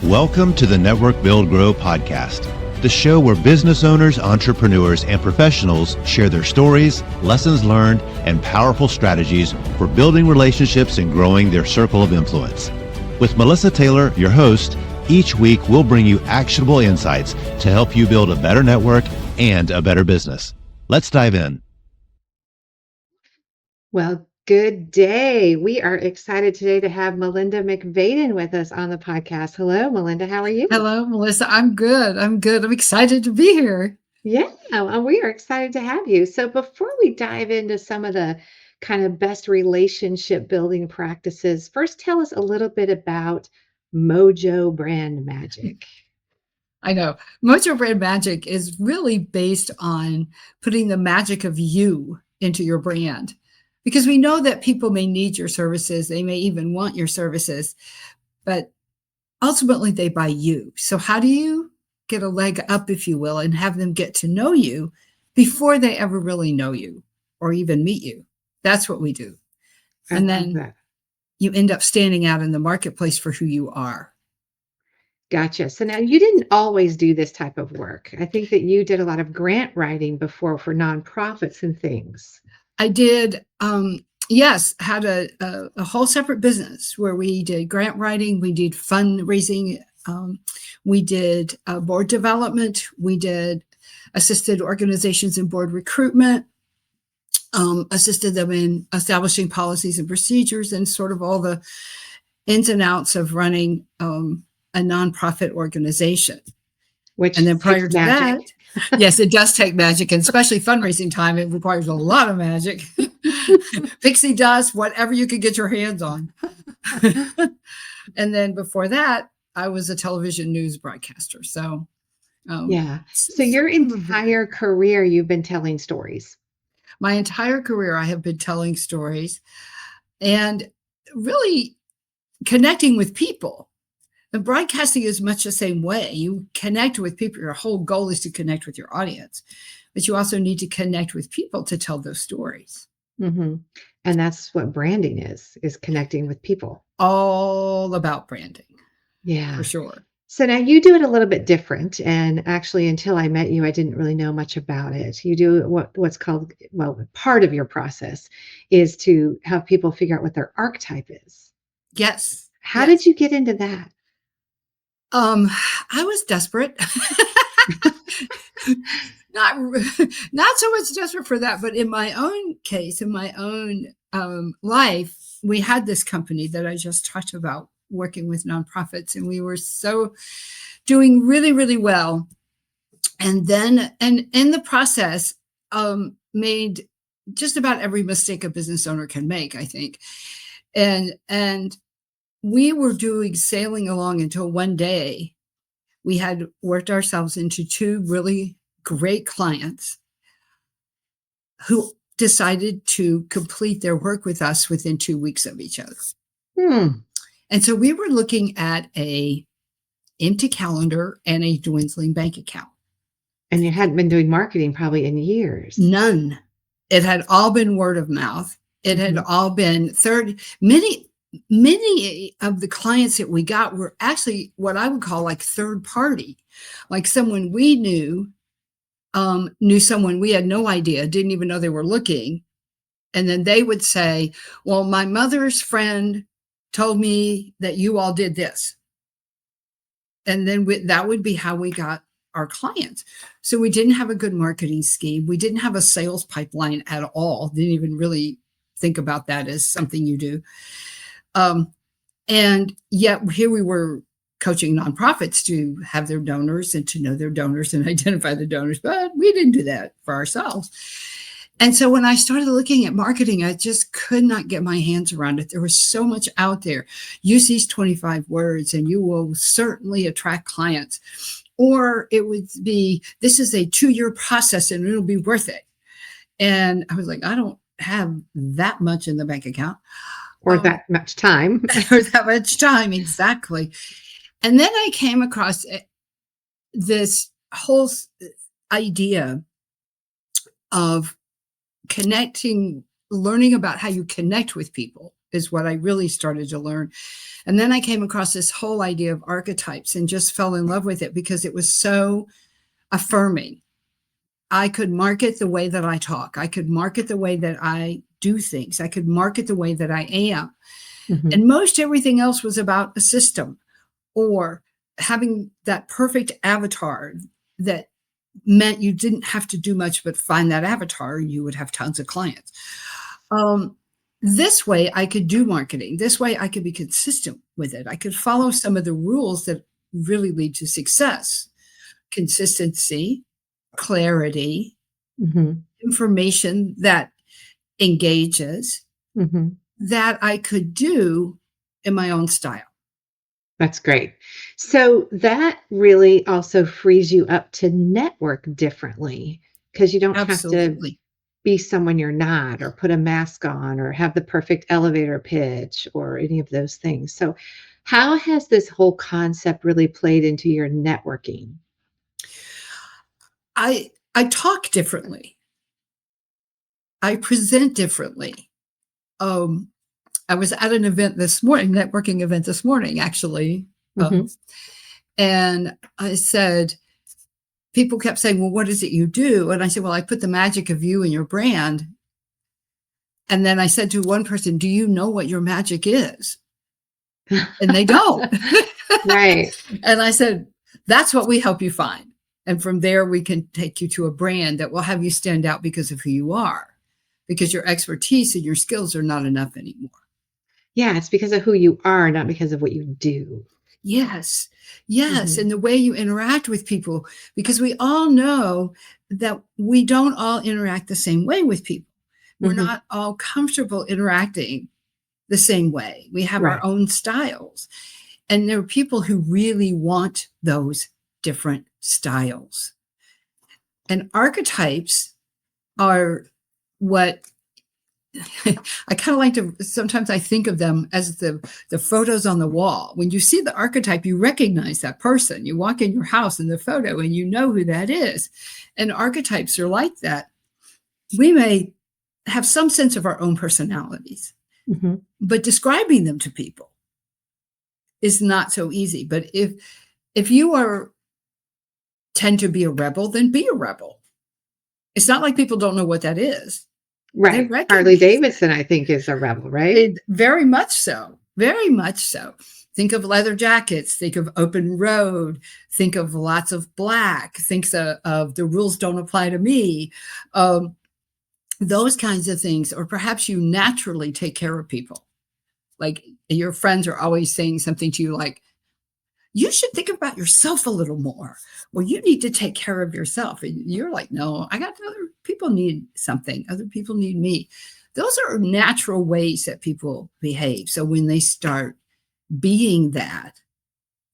Welcome to the Network Build Grow podcast, the show where business owners, entrepreneurs, and professionals share their stories, lessons learned, and powerful strategies for building relationships and growing their circle of influence. With Melissa Taylor, your host, each week we'll bring you actionable insights to help you build a better network and a better business. Let's dive in. Well, good day. We are excited today to have Melinda McVaden with us on the podcast. Hello, Melinda. How are you? Hello, Melissa. I'm good. I'm excited to be here. Yeah, and we are excited to have you. So before we dive into some of the kind of best relationship building practices, first tell us a little bit about Mojo Brand Magic. I know. Mojo Brand Magic is really based on putting the magic of you into your brand. Because we know that people may need your services, they may even want your services, but ultimately they buy you. So how do you get a leg up, if you will, and have them get to know you before they ever really know you or even meet you? That's what we do. And then you end up standing out in the marketplace for who you are. Gotcha. So now you didn't always do this type of work. I think that you did a lot of grant writing before for nonprofits and things. I did, yes, had a whole separate business where we did grant writing, we did fundraising, we did board development, we did assisted organizations in board recruitment, assisted them in establishing policies and procedures and sort of all the ins and outs of running a nonprofit organization. And then prior to that, yes, it does take magic, and especially fundraising time, it requires a lot of magic. Pixie dust, whatever you could get your hands on. And then before that, I was a television news broadcaster. So, So your entire career, you've been telling stories. My entire career, I have been telling stories and really connecting with people. And broadcasting is much the same way. You connect with people. Your whole goal is to connect with your audience, but you also need to connect with people to tell those stories. Mm-hmm. And that's what branding is connecting with people. All about branding. Yeah, for sure. So now you do it a little bit different. And actually, until I met you, I didn't really know much about it. You do what's called, part of your process is to have people figure out what their archetype is. Yes. How did you get into that? I was desperate. Not so much desperate for that, but in my own case, in my own life, we had this company that I just talked about working with nonprofits, and we were doing really, really well. And then, and in the process, made just about every mistake a business owner can make, I think. And we were sailing along until one day we had worked ourselves into two really great clients who decided to complete their work with us within 2 weeks of each other. And so we were looking at a empty calendar and a dwindling bank account. And you hadn't been doing marketing probably in years. None. It had all been word of mouth. It had all been many of the clients that we got were actually what I would call like third party, like someone we knew someone we had no idea, didn't even know they were looking. And then they would say, well, my mother's friend told me that you all did this. And then that would be how we got our clients. So we didn't have a good marketing scheme. We didn't have a sales pipeline at all. Didn't even really think about that as something you do. And yet here we were coaching nonprofits to have their donors and to know their donors and identify the donors, but we didn't do that for ourselves. And so when I started looking at marketing, I just could not get my hands around it. There was so much out there. Use these 25 words and you will certainly attract clients. Or it would be, this is a 2-year process and it'll be worth it. And I was like, I don't have that much in the bank account. Or that much time. Or that much time, exactly. And then I came across this whole idea of connecting, learning about how you connect with people is what I really started to learn. And then I came across this whole idea of archetypes and just fell in love with it because it was so affirming. I could market the way that I talk. I could market the way that I do things. I could market the way that I am. Mhm. And most everything else was about a system or having that perfect avatar that meant you didn't have to do much but find that avatar and you would have tons of clients. This way I could do marketing. This way I could be consistent with it. I could follow some of the rules that really lead to success. Consistency, clarity, Mhm. information that engages, Mhm. that I could do in my own style. That's great. So that really also frees you up to network differently because you don't have to Absolutely. be someone you're not or put a mask on or have the perfect elevator pitch or any of those things. So how has this whole concept really played into your networking? I talk differently. I present differently. Um, I was at an event this morning, networking event this morning, actually. Mhm. And I said, people kept saying, well, what is it you do? And I said, well, I put the magic of you and your brand. And then I said to one person, do you know what your magic is? And they don't. Right. And I said, that's what we help you find. And from there, we can take you to a brand that will have you stand out because of who you are, because your expertise and your skills are not enough anymore. Yeah, it's because of who you are, not because of what you do. Yes. Yes. Mhm. And the way you interact with people, because we all know that we don't all interact the same way with people. We're Mhm. not all comfortable interacting the same way. We have our Right. own styles. And there are people who really want those different styles. And archetypes are what I kind of like to, sometimes I think of them as the photos on the wall. When you see the archetype, you recognize that person. You walk in your house in the photo and you know who that is. And archetypes are like that. We may have some sense of our own personalities, Mhm. but describing them to people is not so easy. But if you tend to be a rebel, then be a rebel. It's not like people don't know what that is. They Right. Harley recognize that. Davidson, I think, is a rebel, right? Very much so. Very much so. Think of leather jackets. Think of open road. Think of lots of black. Think of the rules don't apply to me. Those kinds of things. Or perhaps you naturally take care of people. Like your friends are always saying something to you like, you should think about yourself a little more. Well, you need to take care of yourself. And you're like, no, I got other people need something. Other people need me. Those are natural ways that people behave. So when they start being that,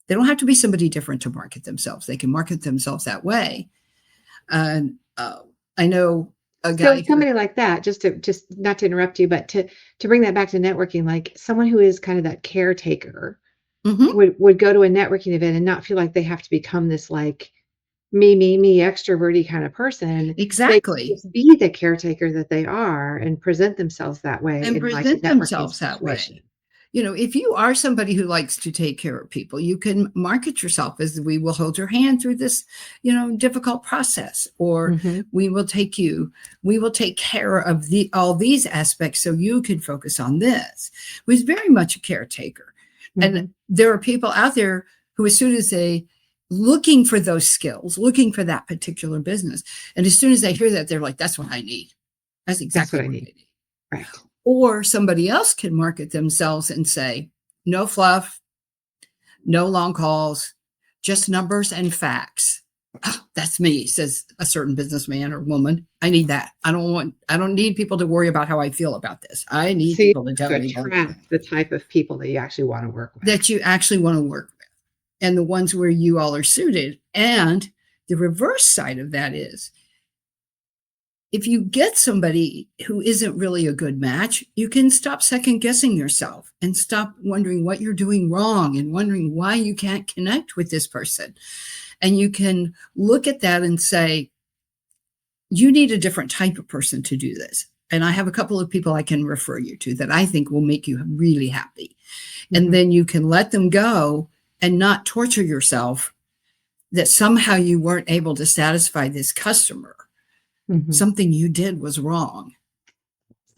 they don't have to be somebody different to market themselves. They can market themselves that way. And I know a So guy who, somebody like that, just not to interrupt you, but to bring that back to networking, like someone who is kind of that caretaker Mhm, would go to a networking event and not feel like they have to become this like me, extroverty kind of person. They exactly, just be the caretaker that they are and present themselves that way and in like a present networking themselves that situation. way. You know, if you are somebody who likes to take care of people, you can market yourself as we will hold your hand through this, difficult process, or Mhm. we will take care of all these aspects so you can focus on this. Was very much a caretaker. And Mhm. there are people out there who, as soon as they looking for those skills, looking for that particular business, and as soon as they hear that, they're like, that's what I need. That's That's exactly what I what I need. need. Right. Or somebody else can market themselves and say, no fluff, no long calls, just numbers and facts. "Ah, that's me," says a certain businessman or woman. I need that. I don't need people to worry about how I feel about this. I need So you people to have tell to me attract the type of people that you actually want to work with. that you actually want to work with and the ones where you all are suited. And the reverse side of that is if you get somebody who isn't really a good match, you can stop second guessing yourself and stop wondering what you're doing wrong and wondering why you can't connect with this person. And you can look at that and say, you need a different type of person to do this. and I have a couple of people I can refer you to that I think will make you really happy. And then you can let them go and not torture yourself that somehow you weren't able to satisfy this customer. Something you did was wrong.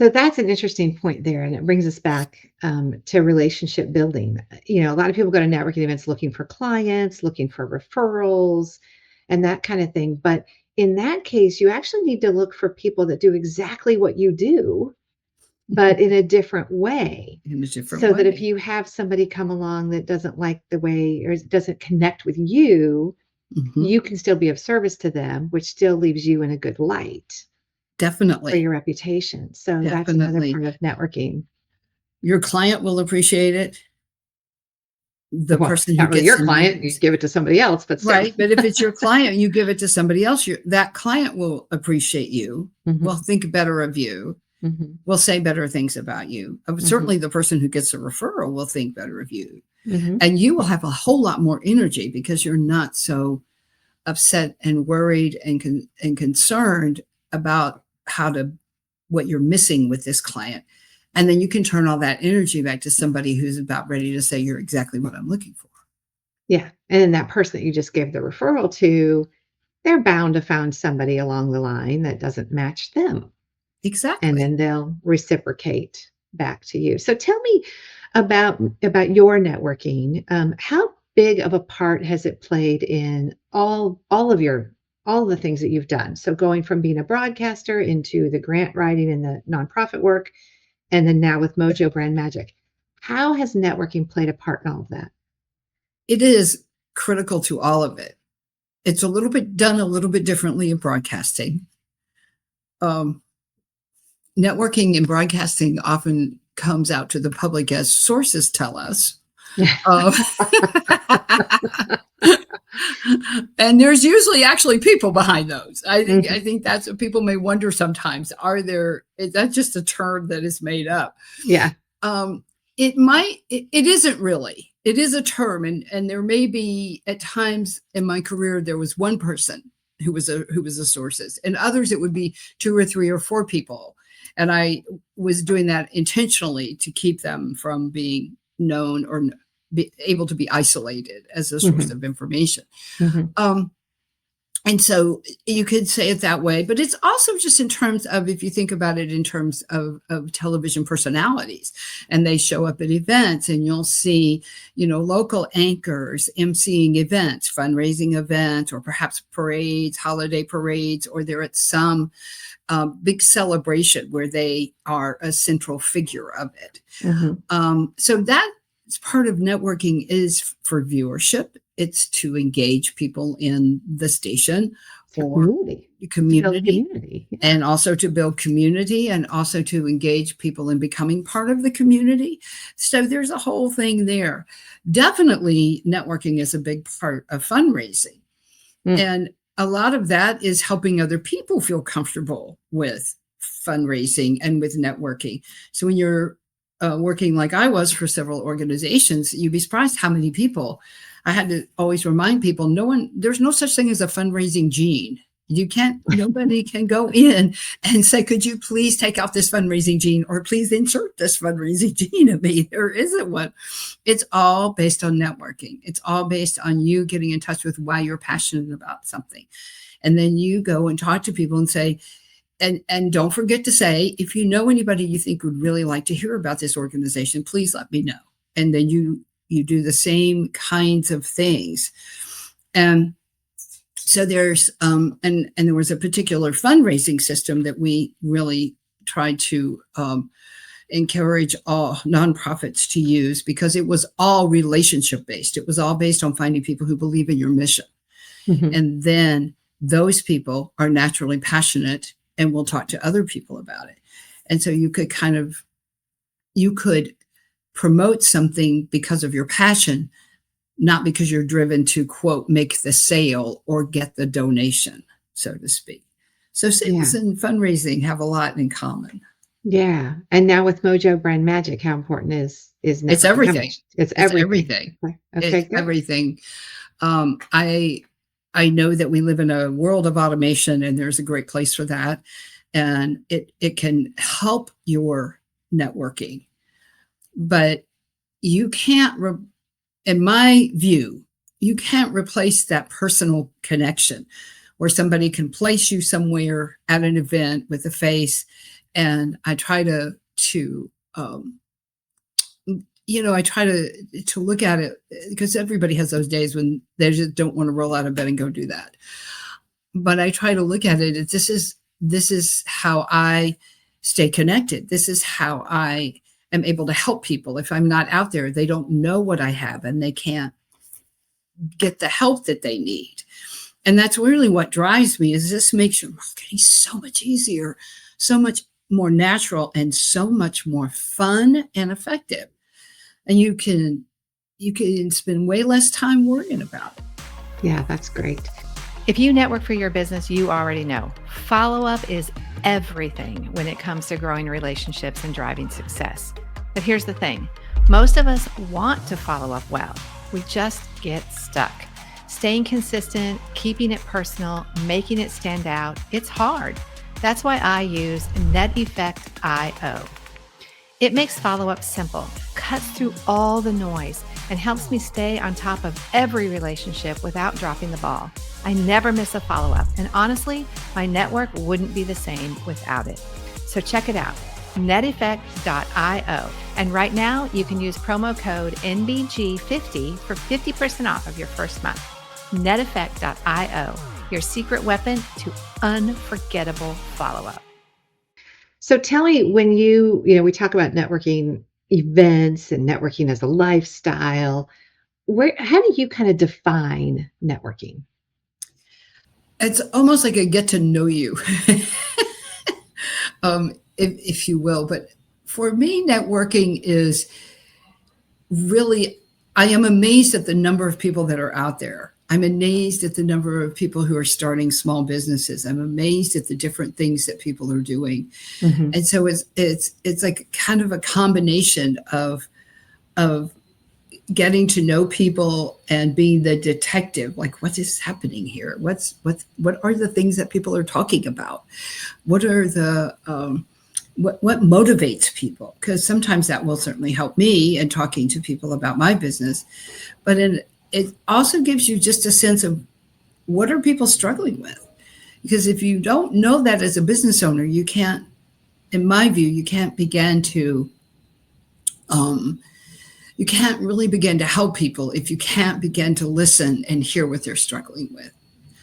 So that's an interesting point there. And it brings us back to relationship building. You know, a lot of people go to networking events looking for clients, looking for referrals, and that kind of thing. But in that case, you actually need to look for people that do exactly what you do, but in a different way. In a different So way. that if you have somebody come along that doesn't like the way or doesn't connect with you, you can still be of service to them, which still leaves you in a good light for Definitely. your reputation. So that's another part of networking. Your client will appreciate it. The Well, person who not really gets your the client, you news. give it to somebody else, but still. Right. But if it's your client, you give it to somebody else, that client will appreciate you, will think better of you, will say better things about you. Certainly the person who gets a referral will think better of you. And you will have a whole lot more energy because you're not so upset and worried and concerned about what you're missing with this client. And then you can turn all that energy back to somebody who's about ready to say, you're exactly what I'm looking for. Yeah. And then that person that you just gave the referral to, they're bound to find somebody along the line that doesn't match them. Exactly. And then they'll reciprocate back to you. So tell me about your networking. How big of a part has it played in all the things that you've done? So going from being a broadcaster into the grant writing and the nonprofit work, and then now with Mojo Brand Magic, how has networking played a part in all of that? It is critical to all of it. It's done a little bit differently in broadcasting. Networking in broadcasting often comes out to the public as sources tell us. And there's usually actually people behind those. I think that's what people may wonder sometimes. Is that just a term that is made up? Yeah. It isn't really. It is a term, and there may be at times in my career there was one person who was a sources, and others it would be 2 or 3 or 4 people, and I was doing that intentionally to keep them from being known or be able to be isolated as a source of information. And so you could say it that way, but it's also just in terms of, if you think about it in terms of television personalities, and they show up at events, and you'll see, local anchors emceeing events, fundraising events, or perhaps parades, holiday parades, or they're at some big celebration where they are a central figure of it. So that's part of networking, is for viewership. It's to engage people in the station or community. And also to build community, and also to engage people in becoming part of the community. So there's a whole thing there. Definitely networking is a big part of fundraising. And a lot of that is helping other people feel comfortable with fundraising and with networking. So when you're working like I was for several organizations, you'd be surprised how many people. I had to always remind people, there's no such thing as a fundraising gene. Nobody can go in and say, could you please take out this fundraising gene, or please insert this fundraising gene of me? There isn't one. It's all based on networking. It's all based on you getting in touch with why you're passionate about something. And then you go and talk to people and say, and don't forget to say, if you know anybody you think would really like to hear about this organization, please let me know. And then you do the same kinds of things. And so there's, and there was a particular fundraising system that we really tried to encourage all nonprofits to use, because it was all relationship based. It was all based on finding people who believe in your mission. And then those people are naturally passionate and will talk to other people about it. And so you could promote something because of your passion, not because you're driven to, quote, make the sale or get the donation, so to speak. So sales and fundraising have a lot in common. Yeah. And now with Mojo Brand Magic, how important is networking? It's everything. It's everything. Okay, it's good. Everything. I know that we live in a world of automation, and there's a great place for that. and it can help your networking. But you can't, in my view, you can't replace that personal connection where somebody can place you somewhere at an event with a face. And I try to I try to look at it, because everybody has those days when they just don't want to roll out of bed and go do that. But I try to look at it. This is how I stay connected. This is how I am able to help people. If I'm not out there, they don't know what I have and they can't get the help that they need. And that's really what drives me, is this makes your marketing so much easier, so much more natural, and so much more fun and effective. And you can spend way less time worrying about it. Yeah, that's great. If you network for your business, you already know follow-up is everything when it comes to growing relationships and driving success. But here's the thing. Most of us want to follow up well. We just get stuck. Staying consistent, keeping it personal, making it stand out, it's hard. That's why I use NetEffect.io. It makes follow-up simple, cuts through all the noise, and helps me stay on top of every relationship without dropping the ball. I never miss a follow-up, and honestly, my network wouldn't be the same without it. So check it out, NetEffect.io. And right now, you can use promo code NBG50 for 50% off of your first month. NetEffect.io, your secret weapon to unforgettable follow-up. So tell me, when we talk about networking events and networking as a lifestyle, how do you kind of define networking? It's almost like a get to know you, if you will. But for me, networking is really, I am amazed at the number of people that are out there. I'm amazed at the number of people who are starting small businesses. I'm amazed at the different things that people are doing. Mm-hmm. And so it's like kind of a combination of getting to know people and being the detective, like what is happening here? What are the things that people are talking about? What are the what motivates people? Because sometimes that will certainly help me in talking to people about my business, but it also gives you just a sense of what are people struggling with? Because if you don't know that as a business owner, you can't, in my view, you can't begin to, you can't really begin to help people if you can't begin to listen and hear what they're struggling with.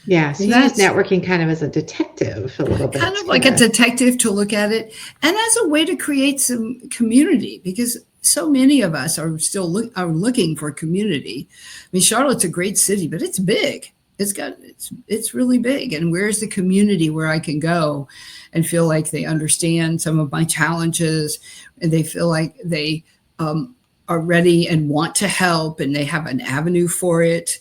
Yeah, so you use networking kind of as a detective a little bit. Kind of like a detective to look at it, and as a way to create some community, because so many of us are still looking for community. I mean, Charlotte's a great city, but it's big. It's really big. And where's the community where I can go and feel like they understand some of my challenges, and they feel like they are ready and want to help, and they have an avenue for it.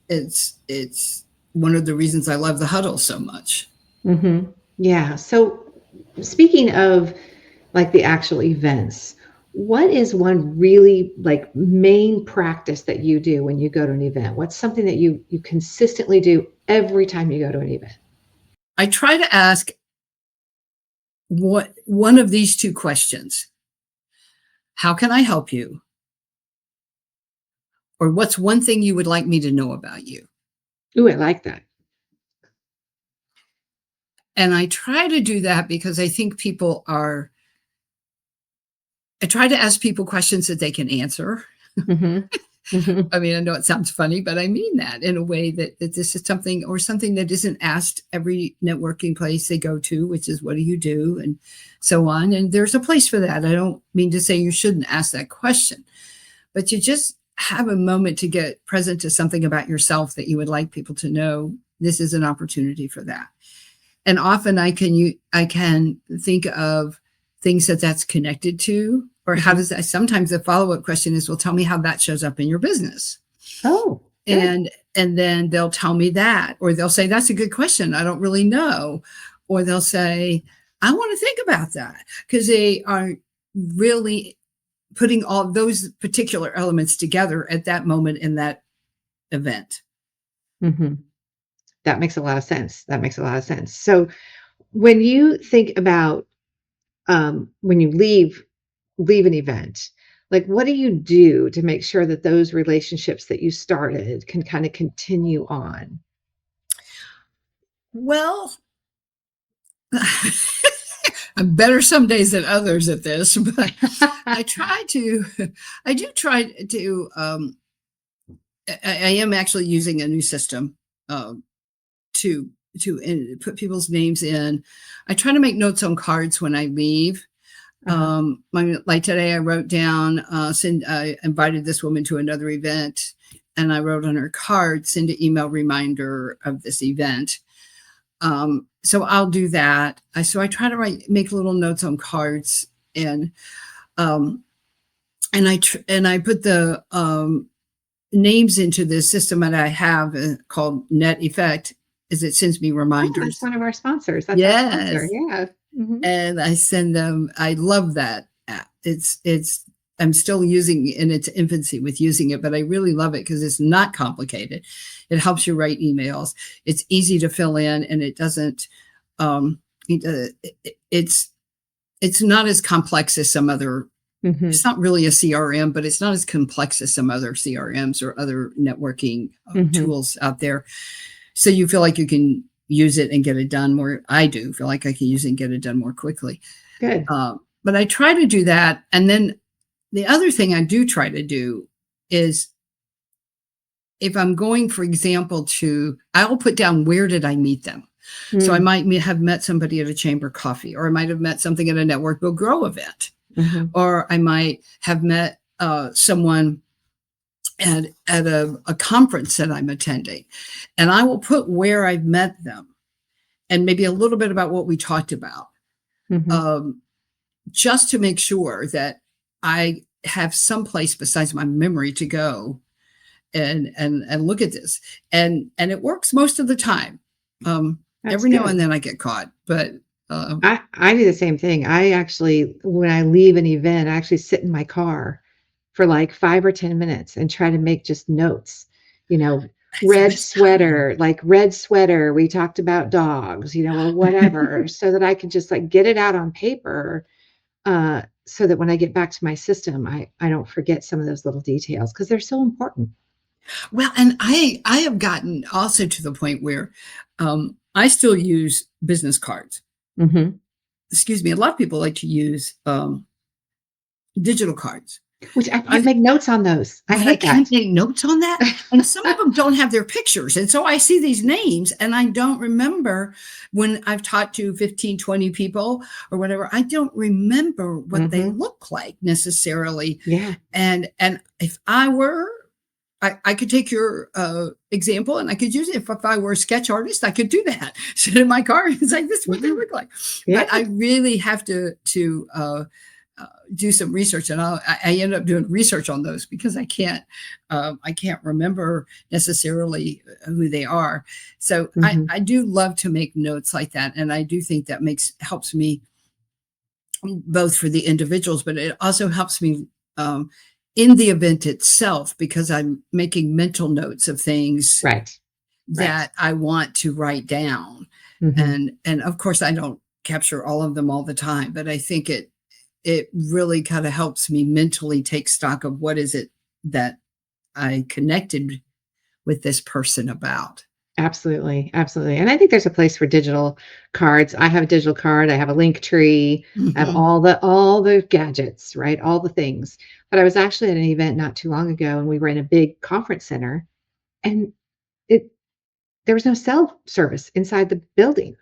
It's one of the reasons I love the huddle so much. Mm-hmm. Yeah. So speaking of like the actual events, what is one really like main practice that you do when you go to an event? What's something that you consistently do every time you go to an event? I try to ask one of these two questions. How can I help you? Or what's one thing you would like me to know about you? Ooh, I like that. And I try to do that because I think I try to ask people questions that they can answer. Mm-hmm. Mm-hmm. I mean, I know it sounds funny, but I mean that in a way that this is something that isn't asked every networking place they go to, which is, what do you do? And so on. And there's a place for that. I don't mean to say you shouldn't ask that question, but you just have a moment to get present to something about yourself that you would like people to know. This is an opportunity for that. And often I can think of things that's connected to, or how does that, sometimes the follow-up question is, well, tell me how that shows up in your business. Oh, good. And then they'll tell me that, or they'll say, that's a good question, I don't really know. Or they'll say, I want to think about that, because they are really putting all those particular elements together at that moment in that event. Mm-hmm. That makes a lot of sense. So When you think about when you leave an event, like what do you do to make sure that those relationships that you started can kind of continue on? Well, I'm better some days than others at this, but I try to, I do try to, I am actually using a new system to put people's names in. I try to make notes on cards when I leave. Like today, I wrote down, I invited this woman to another event, and I wrote on her card, send an email reminder of this event. So I'll do that. So I try to make little notes on cards, and I put the names into the system that I have called Net Effect, as it sends me Oh, reminders. that's one of our sponsors. That's our sponsor. Yes. Yeah. Mhm. And I send them. I love that app. I'm still using in its infancy with using it, but I really love it because it's not complicated. It helps you write emails. It's easy to fill in, and it doesn't. It's not as complex as some other. Mhm. It's not really a CRM, but it's not as complex as some other CRMs or other networking Mhm. tools out there. So you feel like you can use it and get it done more. I do feel like I can use it and get it done more quickly. Good. But I try to do that. And then the other thing I do try to do is if I'm going, for example, I'll put down where did I meet them. So I might have met somebody at a chamber coffee, or I might have met something at a Network Will Grow event, or I might have met someone at a conference that I'm attending, and I will put where I've met them and maybe a little bit about what we talked about, just to make sure that I have some place besides my memory to go and look at this. And it works most of the time. Every now and then I get caught, but I do the same thing. I actually, when I leave an event, I actually sit in my car for like 5 or 10 minutes and try to make just notes, red sweater, like red sweater. We talked about dogs, or whatever, so that I can just like get it out on paper, so that when I get back to my system, I don't forget some of those little details because they're so important. Well, and I have gotten also to the point where I still use business cards. Excuse me. A lot of people like to use digital cards. Which I can't make notes on those. I hate that. Can't make notes on that. And some of them don't have their pictures. And so I see these names and I don't remember when I've talked to 15, 20 people or whatever. I don't remember what they look like necessarily. Yeah. And if I were, I could take your example and I could use it. If I were a sketch artist, I could do that. Sit in my car and say, this is what they look like. Yeah. But I really have to do some research, and I end up doing research on those because I can't remember necessarily who they are. So I do love to make notes like that, and I do think that helps me both for the individuals, but it also helps me in the event itself because I'm making mental notes of things that I want to write down, and of course I don't capture all of them all the time, but I think it really kind of helps me mentally take stock of what is it that I connected with this person about. Absolutely. Absolutely. And I think there's a place for digital cards. I have a digital card. I have a link tree. I have all the gadgets, right? All the things. But I was actually at an event not too long ago and we were in a big conference center and there was no cell service inside the building.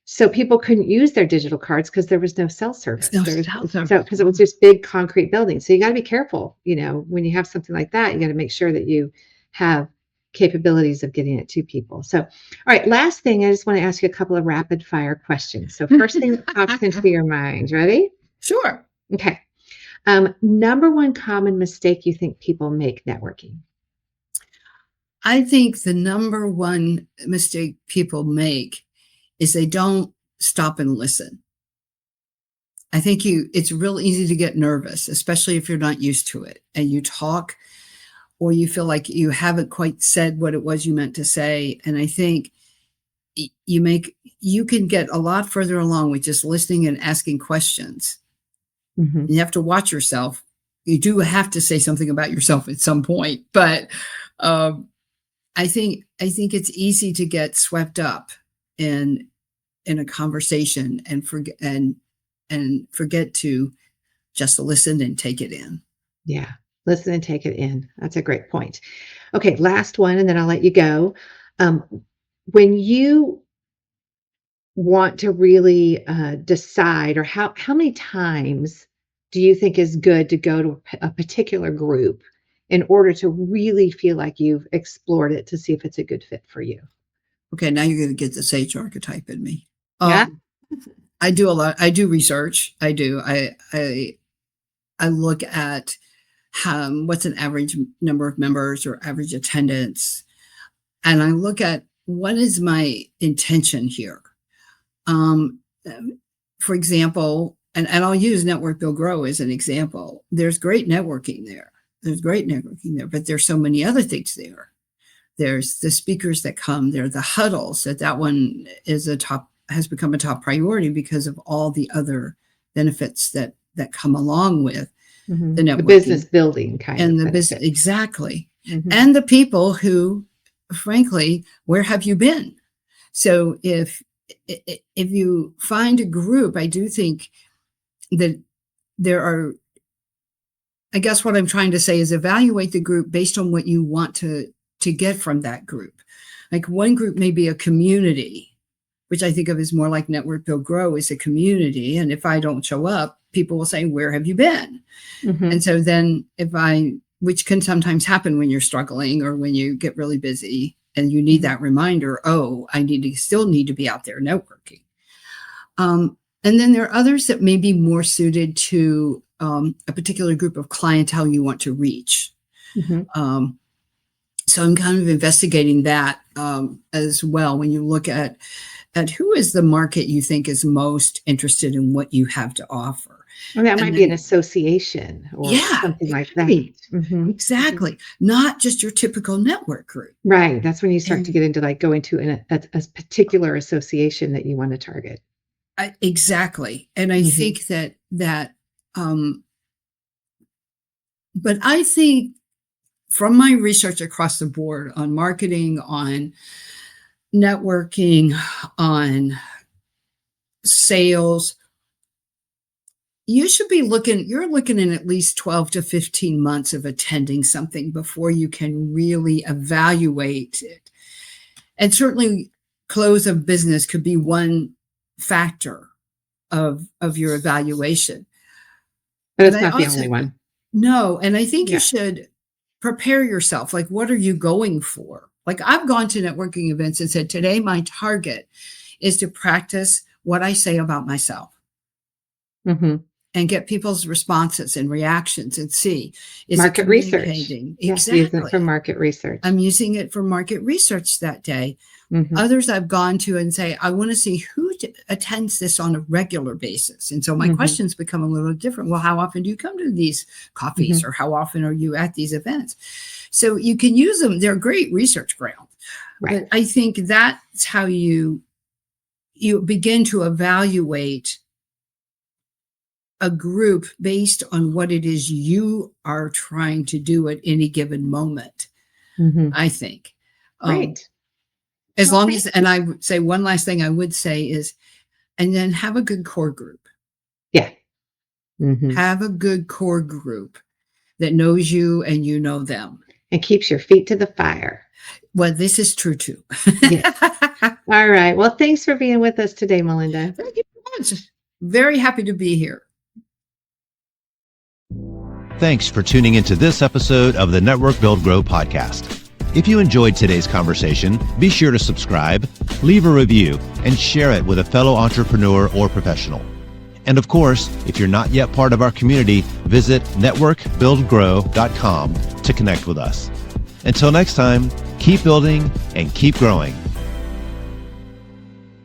So people couldn't use their digital cards because there was no cell service. Because it was just big concrete buildings. So you got to be careful, when you have something like that, you got to make sure that you have capabilities of getting it to people. So, all right, last thing, I just want to ask you a couple of rapid fire questions. So first thing that pops into your mind, ready? Sure. Okay. Number one common mistake you think people make networking? I think the number one mistake people make is they don't stop and listen. I think it's real easy to get nervous, especially if you're not used to it and you talk or you feel like you haven't quite said what it was you meant to say. And I think you can get a lot further along with just listening and asking questions. Mhm. You have to watch yourself. You do have to say something about yourself at some point, but I think it's easy to get swept up in a conversation and forget to just listen and take it in. Yeah. Listen and take it in. That's a great point. Okay, last one, and then I'll let you go. When you want to really decide, or how many times do you think is good to go to a particular group in order to really feel like you've explored it to see if it's a good fit for you? Okay, now you're going to get the sage archetype in me. Yeah. I do a lot. I do research. I do. I look at what's an average number of members or average attendance, and I look at what is my intention here. For example, and I'll use Network Build Grow as an example. There's great networking there. But there's so many other things there. There's the speakers that come. There are the huddles. That one has become a top priority because of all the other benefits that come along with the networking. The business building kind of the business, exactly. And the people who, frankly, where have you been? So if you find a group, I do think that there are, I guess what I'm trying to say is evaluate the group based on what you want to get from that group. Like one group may be a community, which I think of as more like Network Build Grow is a community. And if I don't show up, people will say, where have you been? And so then which can sometimes happen when you're struggling or when you get really busy and you need that reminder, I still need to be out there networking. And then there are others that may be more suited to a particular group of clientele you want to reach. So I'm kind of investigating that as well when you look at who is the market you think is most interested in what you have to offer. Well, that might be an association or something like that. Exactly. Not just your typical network group. Right. That's when you start to get into like going to a particular association that you want to target. Exactly. And I think that but I think from my research across the board on marketing, on networking, on sales, you're looking in at least 12 to 15 months of attending something before you can really evaluate it. And certainly close of business could be one factor of your evaluation. But it's not the only one. No. And I think you should prepare yourself. Like, what are you going for? Like I've gone to networking events and said, today, my target is to practice what I say about myself. And get people's responses and reactions and see. Is market research. Exactly. Use it for market research. I'm using it for market research that day. Others I've gone to and say, I want to see who attends this on a regular basis. And so my questions become a little different. Well, how often do you come to these coffees or how often are you at these events? So you can use them. They're great research ground. Right. But I think that's how you begin to evaluate a group based on what it is you are trying to do at any given moment, I think. Right. As long as, and I would say one last thing I would say is, and then have a good core group. Yeah. Have a good core group that knows you and you know them. And keeps your feet to the fire. Well, this is true too. Yes. All right. Well, thanks for being with us today, Melinda. Thank you very much. Very happy to be here. Thanks for tuning into this episode of the Network Build Grow podcast. If you enjoyed today's conversation, be sure to subscribe, leave a review, and share it with a fellow entrepreneur or professional. And of course, if you're not yet part of our community, visit networkbuildgrow.com to connect with us. Until next time, keep building and keep growing.